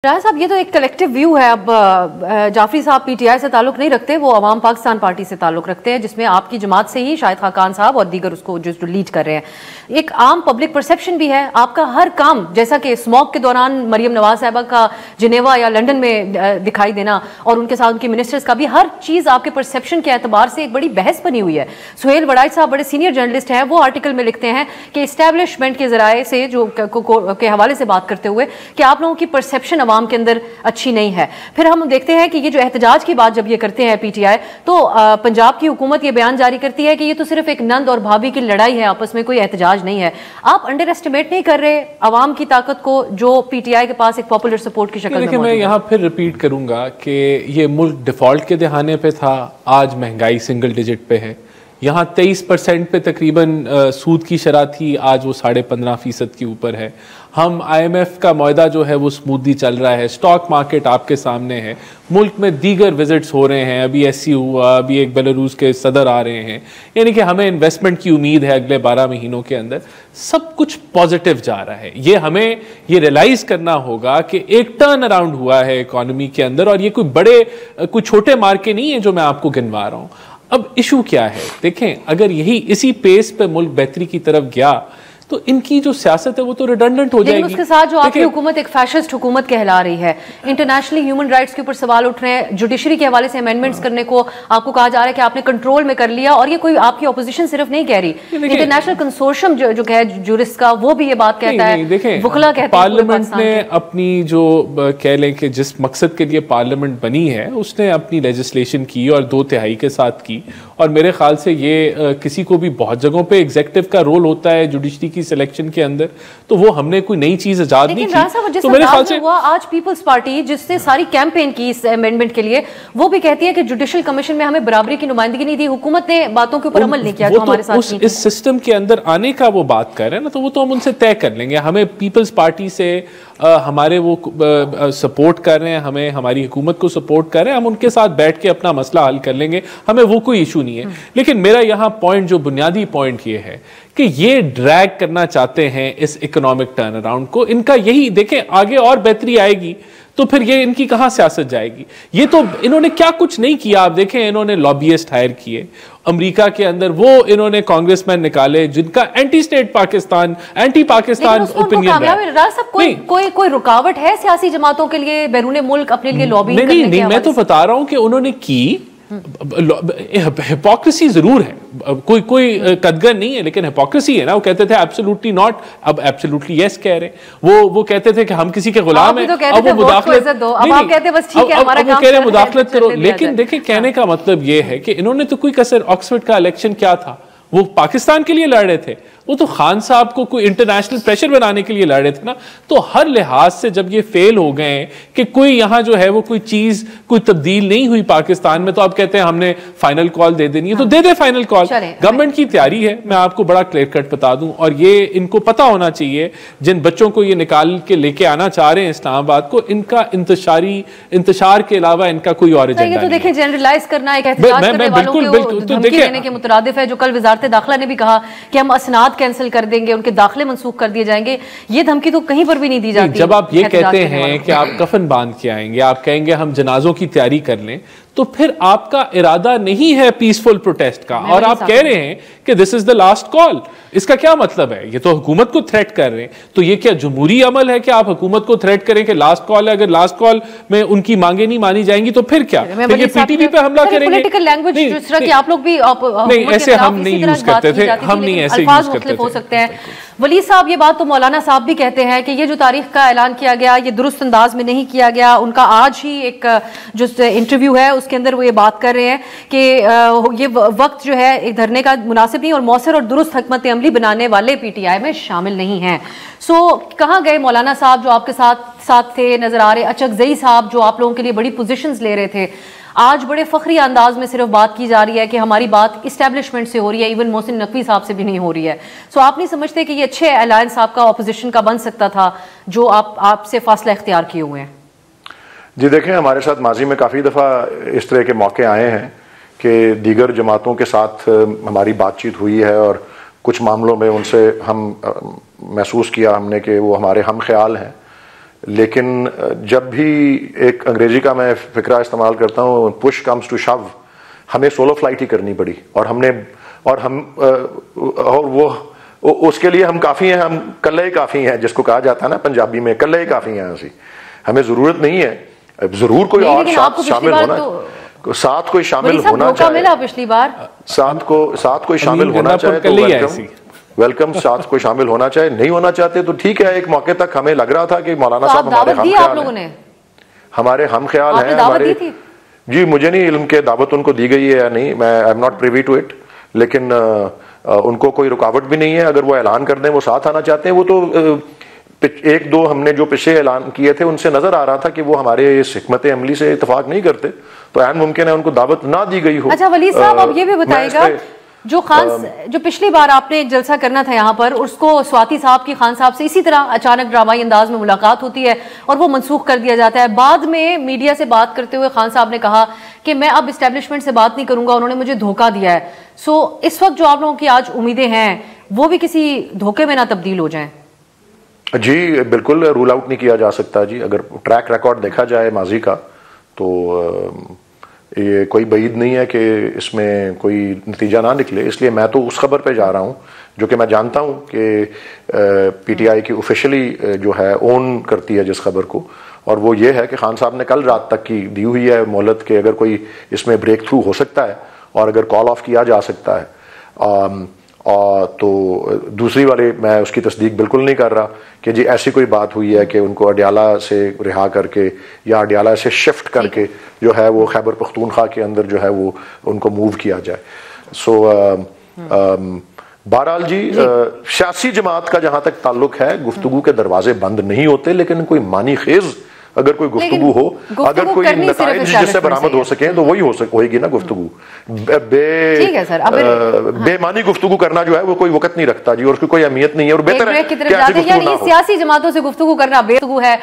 राय साहब, ये तो एक कलेक्टिव व्यू है। अब जाफरी साहब पीटीआई से ताल्लुक नहीं रखते, वो अवाम पाकिस्तान पार्टी से ताल्लुक रखते हैं, जिसमें आपकी जमात से ही शाहिद खाकान साहब और दीगर उसको जो लीड कर रहे हैं। एक आम पब्लिक परसेप्शन भी है आपका हर काम, जैसा कि स्मॉक के दौरान मरियम नवाज साहबा का जिनेवा या लंदन में दिखाई देना और उनके साथ उनके मिनिस्टर्स का भी, हर चीज़ आपके परसेप्शन के एतबार से एक बड़ी बहस बनी हुई है। सुहेल वड़ाइच साहब बड़े सीनियर जर्नलिस्ट हैं, वो आर्टिकल में लिखते हैं कि इस्टेब्लिशमेंट के जराए से जो के हवाले से बात करते हुए कि आप लोगों की परसेप्शन अवाम के अंदर अच्छी नहीं है। फिर हम देखते हैं कि ये जो एहतजाज की बात जब ये करते हैं पीटीआई, तो पंजाब की हुकूमत ये बयान जारी करती है कि ये तो सिर्फ एक नंद और भाभी की लड़ाई है, आपस में कोई एहतजाज नहीं है। आप अंडर एस्टिमेट नहीं कर रहे अवाम की ताकत को, जो पीटीआई के पास एक पॉपुलर सपोर्ट की शक्ल में? मैं यहाँ फिर रिपीट करूंगा कि ये मुल्क डिफॉल्ट के दहाने पे था, आज महंगाई सिंगल डिजिट पे है। यहाँ 23% पे तकरीबन सूद की शरह थी, आज वो 15.5% के ऊपर है। हम IMF का मुआहदा जो है वो स्मूथली चल रहा है, स्टॉक मार्केट आपके सामने है, मुल्क में दीगर विजिट्स हो रहे हैं, अभी SC हुआ, अभी एक बेलारूस के सदर आ रहे हैं, यानी कि हमें इन्वेस्टमेंट की उम्मीद है अगले 12 महीनों के अंदर। सब कुछ पॉजिटिव जा रहा है। ये हमें ये रियलाइज करना होगा कि एक टर्न अराउंड हुआ है इकोनॉमी के अंदर, और ये कोई छोटे मार्के नहीं है जो मैं आपको गिनवा रहा हूँ। अब इशू क्या है देखें, अगर इसी पेस पे मुल्क बेहतरी की तरफ गया तो इनकी जो सियासत है वो तो रिडंडेंट हो जाएगी। उसके साथ जो आपकी हुकूमत एक फैशिस्ट हुकूमत कहला रही है, इंटरनेशनली ह्यूमन राइट्स के ऊपर सवाल उठ रहे हैं, जुडिशरी के हवाले से अमेंडमेंट्स करने को आपको कहा जा रहा है कि आपने कंट्रोल में कर लिया, और ये कोई आपकी ऑपोजिशन सिर्फ नहीं कह रही, इंटरनेशनल कंसोर्शियम जो है जूरिस्ट का, वो भी ये बात कहता है, वकला कहते हैं। पार्लियामेंट ने अपनी जो कह लें कि जिस मकसद के लिए पार्लियामेंट बनी है, उसने अपनी लेजिस्लेशन की और 2/3 के साथ की, और मेरे ख्याल से ये किसी को भी बहुत जगहों पे एग्जीक्यूटिव का रोल होता है जुडिशरी की सिलेक्शन के अंदर, तो वो हमने कोई नई चीज आजाद नहीं की। तो मेरे ख्याल से आज पीपल्स पार्टी जिसने सारी कैंपेन की इस अमेंडमेंट के लिए, वो भी कहती है कि जुडिशल कमीशन में हमें बराबरी की नुमाइंदगी नहीं दी, हुकूमत ने बातों के ऊपर अमल नहीं किया जो हमारे साथ इस सिस्टम के अंदर आने का वो बात कर रहे हैं ना, तो वो तो हम उनसे तय कर लेंगे। हमें पीपल्स पार्टी से हमारे वो सपोर्ट कर रहे हैं, हमें हमारी हुकूमत को सपोर्ट कर रहे हैं, हम उनके साथ बैठ के अपना मसला हल कर लेंगे, हमें वो कोई इशू नहीं है। लेकिन मेरा यहाँ पॉइंट, जो बुनियादी पॉइंट ये है कि ये ड्रैग करना चाहते हैं इस इकोनॉमिक टर्न अराउंड को। इनका यही देखें, आगे और बेहतरी आएगी तो फिर ये इनकी कहां सियासत जाएगी? ये तो इन्होंने क्या कुछ नहीं किया। आप देखें, इन्होंने लॉबियस्ट हायर किए अमेरिका के अंदर, वो इन्होंने कांग्रेसमैन निकाले जिनका anti state Pakistan, anti Pakistan opinion है। कोई रुकावट है सियासी जमातों के लिए बैरून मुल्क अपने लिए लॉबी? नहीं, मैं तो बता रहा हूं कि उन्होंने की, हिपोक्रेसी जरूर है, कोई कदगन नहीं है, लेकिन हिपोक्रेसी है ना। वो कहते थे एब्सोल्युटली नॉट, अब एब्सोल्युटली यस कह रहे। वो कहते थे कि हम किसी के गुलाम हैं, अब वो मुदाखलत करो। लेकिन देखिए, कहने का मतलब ये है कि इन्होंने तो कोई कसर, ऑक्सफोर्ड का इलेक्शन क्या था, वो पाकिस्तान के लिए लड़ रहे थे, वो तो खान साहब को कोई इंटरनेशनल प्रेशर बनाने के लिए लड़ रहे थे ना। तो हर लिहाज से जब ये फेल हो गए कि कोई यहाँ जो है वो कोई चीज, कोई तब्दील नहीं हुई पाकिस्तान में, तो अब कहते हैं हमने फाइनल कॉल दे देनी है। तो दे दे फाइनल कॉल, गवर्नमेंट की तैयारी है। मैं आपको बड़ा क्लियर कट बता दूं, और ये इनको पता होना चाहिए, जिन बच्चों को ये निकाल के लेके आना चाह रहे हैं इस्लामाबाद को, इनका इंतशार के अलावा इनका कोई और एजेंडा नहीं है। देखिए, जनरलाइज करना एक एहतजाज करने वालों को धमकी देने के मुतरादिफ है, जो कल वजारत दाखिला ने भी कहा कि हम असनाद कैंसिल कर देंगे, उनके दाखिले मंसूख कर दिए जाएंगे। ये धमकी तो कहीं पर भी नहीं दी जाती। जब आप ये कहते हैं कि आप कफन बांध के आएंगे, आप कहेंगे हम जनाजों की तैयारी कर लें, तो फिर आपका इरादा नहीं है पीसफुल प्रोटेस्ट का, और आप कह रहे हैं कि this is the last call. इसका क्या मतलब है? ये तो हुकूमत को थ्रेट कर रहे हैं। तो ये क्या जमहूरी अमल है कि आप हुकूमत को थ्रेट करें कि लास्ट कॉल है, अगर लास्ट कॉल में उनकी मांगे नहीं मानी जाएंगी तो फिर क्या? फिर ये पीटीपी पे हमला करेंगे? पॉलिटिकल लैंग्वेज जिस तरह की आप लोग भी नहीं, ऐसे हम नहीं यूज करते थे, हम नहीं ऐसे यूज करते हो सकते हैं। वली साहब, ये बात तो मौलाना साहब भी कहते हैं कि ये जो तारीख का ऐलान किया गया, ये दुरुस्त अंदाज में नहीं किया गया। उनका आज ही एक जो इंटरव्यू है उसके अंदर वो ये बात कर रहे हैं कि ये वक्त जो है एक धरने का मुनासिब नहीं, और मौसर और दुरुस्त हुकूमत अमली बनाने वाले पीटीआई में शामिल नहीं हैं। सो कहाँ गए मौलाना साहब जो आपके साथ थे, नजर आ रहे? अचकजई साहब जो आप लोगों के लिए बड़ी पोजीशंस ले रहे थे, आज बड़े फखरी अंदाज में सिर्फ बात की जा रही है कि हमारी बात इस्टेब्लिशमेंट से हो रही है, इवन मोहसिन नकवी साहब से भी नहीं हो रही है। सो आप नहीं समझते कि ये अच्छे अलायंस आपका ऑपोजिशन का बन सकता था, जो आपसे फासला इख्तियार किए हुए हैं? जी देखें, हमारे साथ माजी में काफ़ी दफ़ा इस तरह के मौके आए हैं कि दीगर जमातों के साथ हमारी बातचीत हुई है, और कुछ मामलों में उनसे हम महसूस किया हमने कि वो हमारे हम ख्याल हैं। लेकिन जब भी एक अंग्रेजी का मैं फिक्रा इस्तेमाल करता हूँ, पुश कम्स टू शव, हमें सोलो फ्लाइट ही करनी पड़ी और वो उसके लिए हम काफ़ी हैं, हम कल्ले ही काफ़ी हैं, जिसको कहा जाता है ना पंजाबी में, कल्ले ही काफ़ी हैं ऐसी। हमें ज़रूरत नहीं है, ज़रूर कोई और साथ शामिल होना, साथ कोई शामिल होना चाहिए, पिछली बार साथ कोई शामिल होना चाहे तो वेलकम, साथ कोई शामिल होना चाहे, नहीं होना चाहते तो ठीक है। एक मौके तक हमें लग रहा था कि मौलाना साहब हमारे हम ख्याल हैं, हमारे जी, मुझे नहीं इल्म के दावत उनको दी गई है या नहीं, मैं I am not privy to it, लेकिन उनको कोई रुकावट भी नहीं है। अगर वो ऐलान कर दें वो साथ आना चाहते हैं, वो तो एक दो हमने जो पिछले ऐलान किए थे उनसे नजर आ रहा था कि वो हमारे इस हिकमत अमली से इतफाक नहीं करते, तो ऐन मुमकिन है उनको दावत ना दी गई हो। अच्छा वली साहब, अब ये भी बताइएगा, जो पिछली बार आपने एक जलसा करना था यहाँ पर, उसको स्वाति साहब की खान साहब से इसी तरह अचानक ड्रामाई अंदाज में मुलाकात होती है और वो मनसूख कर दिया जाता है। बाद में मीडिया से बात करते हुए खान साहब ने कहा कि मैं अब इस्टेब्लिशमेंट से बात नहीं करूंगा, उन्होंने मुझे धोखा दिया है। सो इस वक्त जो आप लोगों की आज उम्मीदें हैं वो भी किसी धोखे में ना तब्दील हो जाएं? जी बिल्कुल, रूल आउट नहीं किया जा सकता जी। अगर ट्रैक रिकॉर्ड देखा जाए माजी का तो ये कोई बईद नहीं है कि इसमें कोई नतीजा ना निकले, इसलिए मैं तो उस खबर पे जा रहा हूँ जो कि मैं जानता हूँ कि पीटीआई की ऑफिशियली जो है ओन करती है जिस खबर को, और वो ये है कि खान साहब ने कल रात तक की दी हुई है मोहलत के अगर कोई इसमें ब्रेक थ्रू हो सकता है और अगर कॉल ऑफ किया जा सकता है तो दूसरी वाले मैं उसकी तस्दीक बिल्कुल नहीं कर रहा कि जी ऐसी कोई बात हुई है कि उनको अडियाला से रिहा करके या अडियाला से शिफ्ट करके जो है वो खैबर पख्तूनख्वा के अंदर जो है वो उनको मूव किया जाए। सो बहरहाल जी, सियासी जमात का जहां तक ताल्लुक है, गुफ्तगू के दरवाजे बंद नहीं होते, लेकिन कोई मानी खेज अगर कोई गुफ्तगू हो, अगर कोई नताइज जिससे बरामद हो सके तो वही होगी ना गुफ्तगू। बेमानी गुफ्तगू करना जो है वो कोई वक्त नहीं रखता जी, और उसकी कोई अहमियत नहीं है, और बेहतर है सियासी जमातों से गुफ्तगू करना बेवकूफ है।